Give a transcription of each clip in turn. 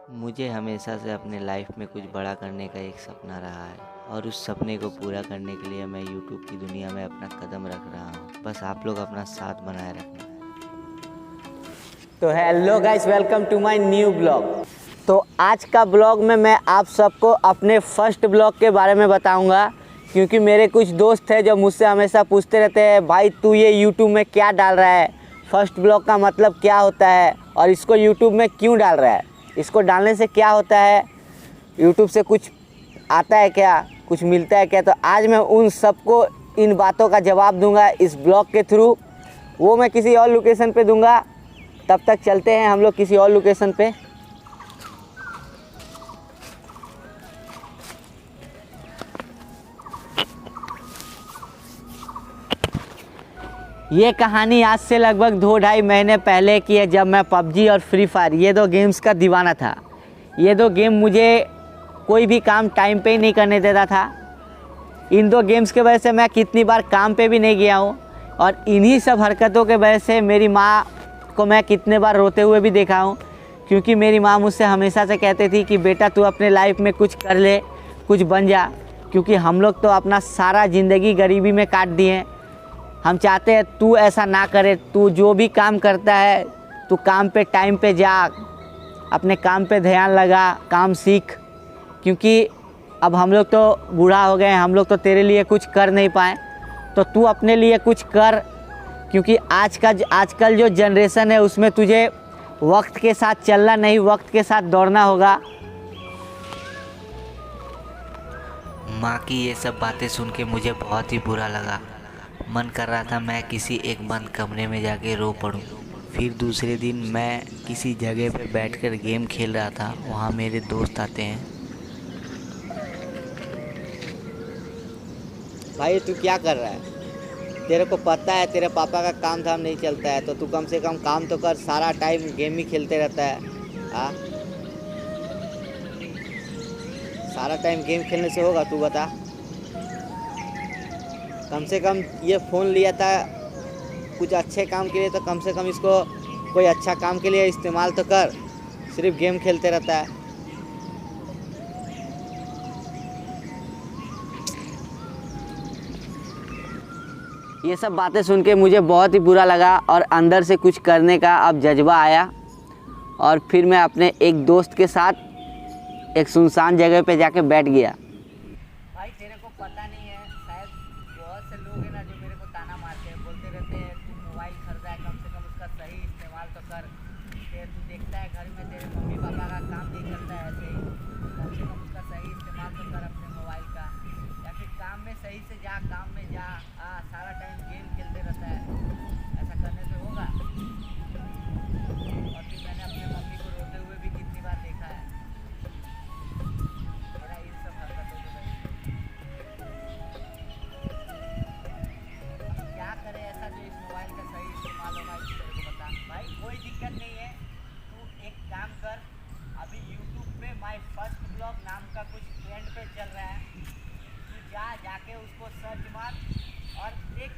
मुझे हमेशा से अपने लाइफ में कुछ बड़ा करने का एक सपना रहा है और उस सपने को पूरा करने के लिए मैं यूट्यूब की दुनिया में अपना कदम रख रहा हूँ। बस आप लोग अपना साथ बनाए रखना है। तो hello guys, welcome to my new blog. तो आज का ब्लॉग में मैं आप सबको अपने फर्स्ट ब्लॉग के बारे में बताऊंगा, क्योंकि मेरे कुछ दोस्त हैं जो मुझसे हमेशा पूछते रहते हैं, भाई तू ये यूट्यूब में क्या डाल रहा है, फर्स्ट ब्लॉग का मतलब क्या होता है और इसको यूट्यूब में क्यों डाल रहा है, इसको डालने से क्या होता है, यूट्यूब से कुछ आता है क्या, कुछ मिलता है क्या। तो आज मैं उन सबको इन बातों का जवाब दूंगा इस ब्लॉग के थ्रू। वो मैं किसी और लोकेशन पे दूंगा। तब तक चलते हैं हम लोग किसी और लोकेशन पे। ये कहानी आज से लगभग 2-2.5 महीने पहले की है, जब मैं पबजी और फ्री फायर ये दो गेम्स का दीवाना था। ये दो गेम मुझे कोई भी काम टाइम पे ही नहीं करने देता था। इन दो गेम्स की वजह से मैं कितनी बार काम पे भी नहीं गया हूँ, और इन्हीं सब हरकतों के वजह से मेरी माँ को मैं कितने बार रोते हुए भी देखा हूँ। क्योंकि मेरी माँ मुझसे हमेशा से कहती थी कि बेटा तू अपने लाइफ में कुछ कर ले, कुछ बन जा, क्योंकि हम लोग तो अपना सारा ज़िंदगी गरीबी में काट दिए। हम चाहते हैं तू ऐसा ना करे, तू जो भी काम करता है तू काम पे टाइम पे जा, अपने काम पे ध्यान लगा, काम सीख, क्योंकि अब हम लोग तो बूढ़ा हो गए, हम लोग तो तेरे लिए कुछ कर नहीं पाए, तो तू अपने लिए कुछ कर। क्योंकि आजकल जो जनरेशन है उसमें तुझे वक्त के साथ चलना नहीं, वक्त के साथ दौड़ना होगा। माँ की ये सब बातें सुन के मुझे बहुत ही बुरा लगा। मन कर रहा था मैं किसी एक बंद कमरे में जाके रो पड़ूं। फिर दूसरे दिन मैं किसी जगह पे बैठकर गेम खेल रहा था, वहाँ मेरे दोस्त आते हैं। भाई तू क्या कर रहा है? तेरे को पता है तेरे पापा का काम धाम नहीं चलता है, तो तू कम से कम काम तो कर। सारा टाइम गेम ही खेलते रहता है। हाँ, सारा टाइम गेम खेलने से होगा? तू बता। कम से कम ये फ़ोन लिया था कुछ अच्छे काम के लिए, तो कम से कम इसको कोई अच्छा काम के लिए इस्तेमाल तो कर। सिर्फ गेम खेलते रहता है। ये सब बातें सुन के मुझे बहुत ही बुरा लगा और अंदर से कुछ करने का अब जज्बा आया, और फिर मैं अपने एक दोस्त के साथ एक सुनसान जगह पे जाके बैठ गया। भाई तेरे को पता नहीं है, शायद बहुत से लोग हैं ना जो मेरे को ताना मारते हैं, बोलते रहते हैं तू मोबाइल खरीदा है, कम से कम उसका सही इस्तेमाल तो कर। तू देखता है घर में तेरे मम्मी पापा का काम नहीं करता है ऐसे ही, कम से कम उसका सही इस्तेमाल तो कर अपने मोबाइल का, या फिर काम में सही से जा, काम में जा। सारा टाइम गेम खेलते रहता है, ऐसा करने से होगा? और फिर मैंने अपने मम्मी को रोते हुए भी कितनी बार देखा है। मेरा इन सब हरकतों की वजह से क्या करे ऐसा जो इस मोबाइल का सही इस्तेमाल होगा, इस तेरे को बता। भाई कोई दिक्कत नहीं है, तू एक काम कर, अभी यूट्यूब पे माय फर्स्ट ब्लॉग नाम का कुछ ट्रेंड पे चल रहा है, तू जाके उसको सर्च मार और देख,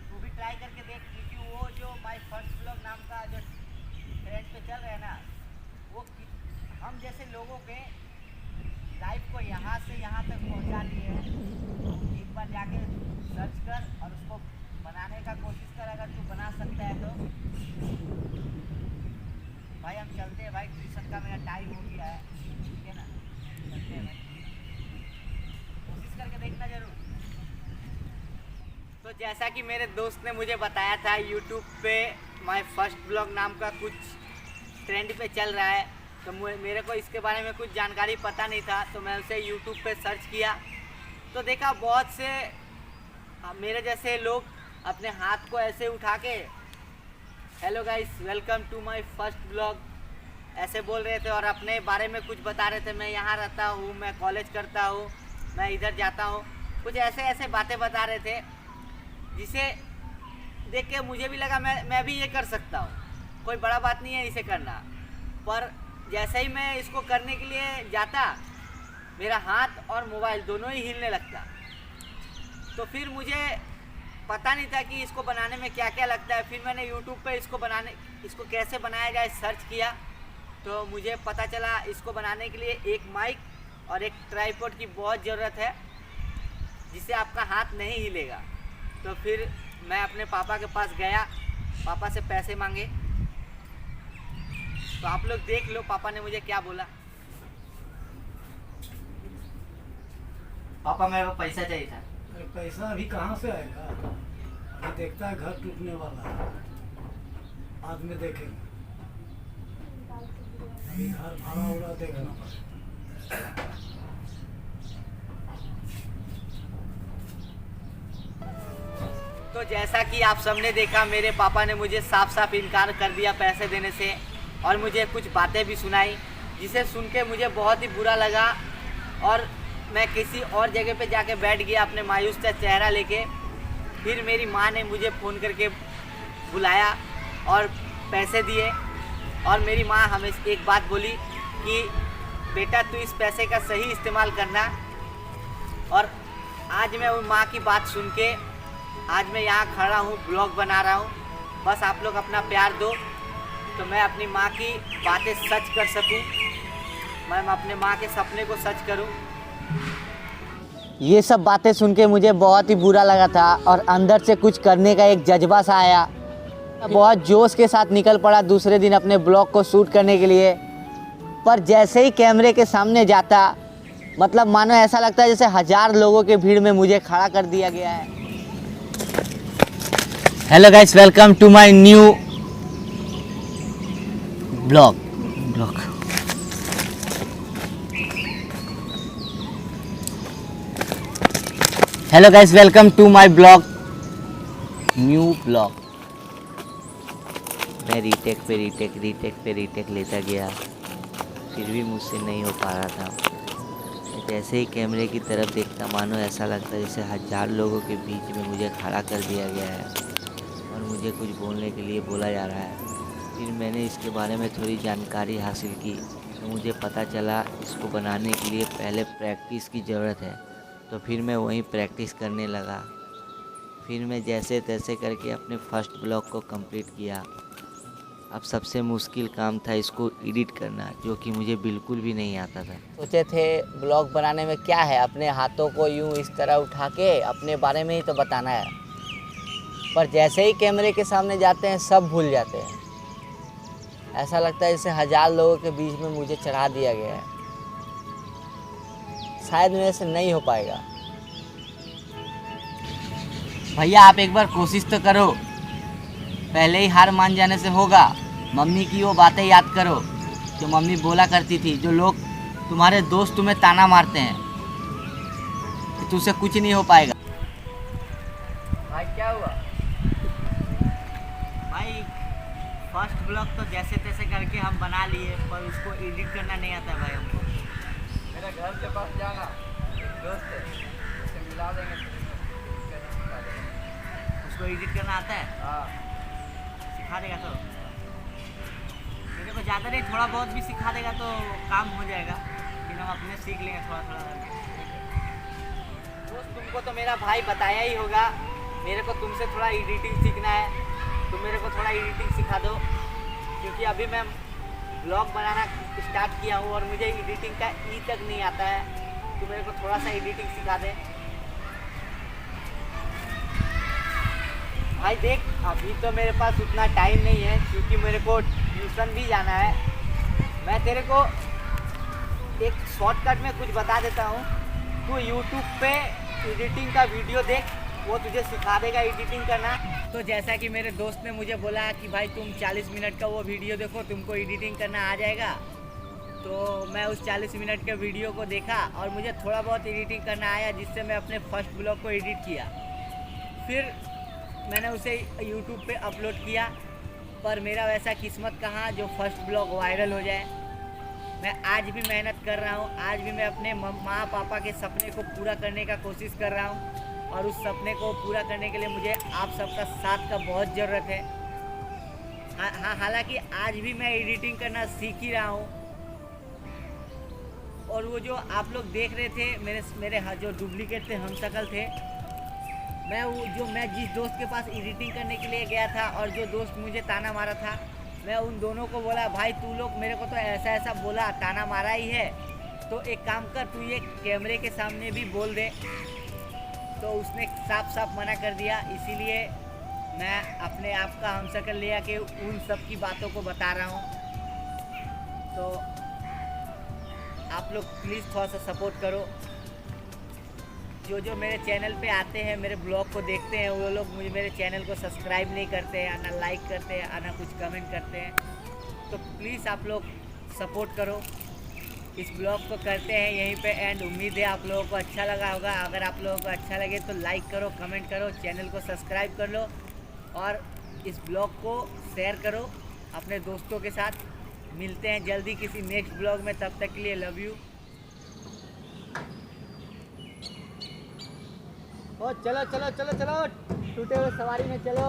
तू भी ट्राई करके देख। क्योंकि वो जो माय फर्स्ट ब्लॉग नाम का जो ट्रेंड पे चल रहा है ना, वो हम जैसे लोगों के लाइफ को यहाँ से यहाँ तक पहुँचा दिए हैं। एक बार जाके सर्च कर और उसको बनाने का कोशिश कर, अगर तू बना सकता है तो। भाई हम चलते हैं भाई, ट्यूशन का मेरा टाइम हो गया है, ठीक है ना? चलते हैं भाई, कोशिश करके देखना जरूर। तो जैसा कि मेरे दोस्त ने मुझे बताया था, यूट्यूब पे माय फर्स्ट ब्लॉग नाम का कुछ ट्रेंड पे चल रहा है, तो मेरे को इसके बारे में कुछ जानकारी पता नहीं था, तो मैं उसे यूट्यूब पे सर्च किया, तो देखा बहुत से मेरे जैसे लोग अपने हाथ को ऐसे उठा के hello guys welcome to my first blog ऐसे बोल रहे थे, और अपने बारे में कुछ बता रहे थे। मैं यहाँ रहता हूँ, मैं कॉलेज करता हूँ, मैं इधर जाता हूँ, कुछ ऐसे ऐसे बातें बता रहे थे, जिसे देख के मुझे भी लगा मैं भी ये कर सकता हूँ, कोई बड़ा बात नहीं है इसे करना। पर जैसे ही मैं इसको करने के लिए जाता, मेरा हाथ और मोबाइल दोनों ही हिलने लगता। तो फिर मुझे पता नहीं था कि इसको बनाने में क्या क्या लगता है। फिर मैंने यूट्यूब पे इसको कैसे बनाया जाए सर्च किया, तो मुझे पता चला इसको बनाने के लिए एक माइक और एक ट्राइपॉड की बहुत ज़रूरत है, जिससे आपका हाथ नहीं हिलेगा। तो फिर मैं अपने पापा के पास गया, पापा से पैसे मांगे। तो आप लोग देख लो पापा ने मुझे क्या बोला। पापा मेरे को पैसा चाहिए था। अरे पैसा अभी कहाँ से आएगा? अभी देखता है घर टूटने वाला है, बाद में देखेंगे। अभी घर भाड़ा उड़ा देखना पड़ेगा। तो जैसा कि आप सबने देखा, मेरे पापा ने मुझे साफ साफ इनकार कर दिया पैसे देने से, और मुझे कुछ बातें भी सुनाई, जिसे सुन के मुझे बहुत ही बुरा लगा। और मैं किसी और जगह पे जाके बैठ गया अपने मायूस सा चेहरा लेके। फिर मेरी माँ ने मुझे फ़ोन करके बुलाया और पैसे दिए, और मेरी माँ हमें एक बात बोली कि बेटा तू इस पैसे का सही इस्तेमाल करना। और आज मैं उन माँ की बात सुन के आज मैं यहाँ खड़ा हूँ, ब्लॉग बना रहा हूँ। बस आप लोग अपना प्यार दो तो मैं अपनी माँ की बातें सच कर सकूँ, मैं अपने माँ के सपने को सच करूँ। ये सब बातें सुन के मुझे बहुत ही बुरा लगा था, और अंदर से कुछ करने का एक जज्बा सा आया। बहुत जोश के साथ निकल पड़ा दूसरे दिन अपने ब्लॉग को शूट करने के लिए। पर जैसे ही कैमरे के सामने जाता, मतलब मानो ऐसा लगता है जैसे 1000 लोगों के भीड़ में मुझे खड़ा कर दिया गया है। Hello guys, welcome to my new blog. Hello guys, welcome to my blog, new blog. मैं रीटेक पे रीटेक लेता गया, फिर भी मुझसे नहीं हो पा रहा था। जैसे ही कैमरे की तरफ देखता, मानो ऐसा लगता जैसे 1000 लोगों के बीच में मुझे खड़ा कर दिया गया है और मुझे कुछ बोलने के लिए बोला जा रहा है। फिर मैंने इसके बारे में थोड़ी जानकारी हासिल की, तो मुझे पता चला इसको बनाने के लिए पहले प्रैक्टिस की ज़रूरत है। तो फिर मैं वहीं प्रैक्टिस करने लगा। फिर मैं जैसे तैसे करके अपने फर्स्ट ब्लॉग को कंप्लीट किया। अब सबसे मुश्किल काम था इसको एडिट करना, जो कि मुझे बिल्कुल भी नहीं आता था। सोचे थे ब्लॉग बनाने में क्या है, अपने हाथों को यूँ इस तरह उठा के अपने बारे में ही तो बताना है। पर जैसे ही कैमरे के सामने जाते हैं सब भूल जाते हैं। ऐसा लगता है जैसे 1000 लोगों के बीच में मुझे चढ़ा दिया गया है। शायद मेरे से नहीं हो पाएगा। भैया आप एक बार कोशिश तो करो, पहले ही हार मान जाने से होगा। मम्मी की वो बातें याद करो जो मम्मी बोला करती थी, जो लोग तुम्हारे दोस्त तुम्हें ताना मारते हैं कि तुझसे कुछ नहीं हो पाएगा। भाई क्या हुआ? भाई फर्स्ट ब्लॉग तो जैसे तैसे करके हम बना लिए, पर उसको एडिट करना नहीं आता भाई हमको। मेरे घर के पास जाना, एक दोस्त है, उससे मिला देंगे, उसको एडिट करना आता है? हाँ, सिखा देगा तो मेरे को ज़्यादा नहीं, थोड़ा बहुत भी सिखा देगा तो काम हो जाएगा। फिर हम अपने सीख लेंगे थोड़ा थोड़ा करके। दोस्त तुमको तो मेरा भाई बताया ही होगा, मेरे को तुमसे थोड़ा एडिटिंग सीखना है। तुम मेरे को थोड़ा एडिटिंग सिखा दो, क्योंकि अभी मैं ब्लॉग बनाना स्टार्ट किया हूँ और मुझे एडिटिंग का ई तक नहीं आता है। तो मेरे को थोड़ा सा एडिटिंग सिखा दे भाई। देख अभी तो मेरे पास उतना टाइम नहीं है, क्योंकि मेरे को ट्यूशन भी जाना है। मैं तेरे को एक शॉर्टकट में कुछ बता देता हूँ, तू यूट्यूब पे एडिटिंग का वीडियो देख, वो तुझे सिखा देगा एडिटिंग करना। तो जैसा कि मेरे दोस्त ने मुझे बोला कि भाई तुम 40 मिनट का वो वीडियो देखो, तुमको एडिटिंग करना आ जाएगा। तो मैं उस 40 मिनट के वीडियो को देखा और मुझे थोड़ा बहुत एडिटिंग करना आया, जिससे मैं अपने फर्स्ट ब्लॉग को एडिट किया। फिर मैंने उसे यूट्यूब पे अपलोड किया, पर मेरा वैसा किस्मत कहाँ जो फर्स्ट ब्लॉग वायरल हो जाए। मैं आज भी मेहनत कर रहा हूँ, आज भी मैं अपने माँ पापा के सपने को पूरा करने का कोशिश कर रहा हूँ, और उस सपने को पूरा करने के लिए मुझे आप सबका साथ का बहुत ज़रूरत है। हालांकि आज भी मैं एडिटिंग करना सीख ही रहा हूँ। और वो जो आप लोग देख रहे थे मेरे जो डुप्लीकेट थे, हमशक्ल थे, मैं जिस दोस्त के पास एडिटिंग करने के लिए गया था और जो दोस्त मुझे ताना मारा था, मैं उन दोनों को बोला भाई तू लोग मेरे को तो ऐसा ऐसा बोला, ताना मारा ही है, तो एक काम कर तू ये कैमरे के सामने भी बोल दे। तो उसने साफ साफ मना कर दिया। इसीलिए मैं अपने आप का हमशक्ल लिया कि उन सब की बातों को बता रहा हूँ। तो आप लोग प्लीज़ थोड़ा सा सपोर्ट करो। जो मेरे चैनल पे आते हैं, मेरे ब्लॉग को देखते हैं, वो लोग मुझे मेरे चैनल को सब्सक्राइब नहीं करते हैं, ना लाइक करते हैं, ना कुछ कमेंट करते हैं। तो प्लीज़ आप लोग सपोर्ट करो। इस ब्लॉग को करते हैं यहीं पे एंड। उम्मीद है आप लोगों को अच्छा लगा होगा। अगर आप लोगों को अच्छा लगे तो लाइक करो, कमेंट करो, चैनल को सब्सक्राइब कर लो और इस ब्लॉग को शेयर करो अपने दोस्तों के साथ। मिलते हैं जल्दी किसी नेक्स्ट ब्लॉग में, तब तक के लिए लव यू। ओ चलो चलो चलो चलो, टूटे हुए सवारी में चलो।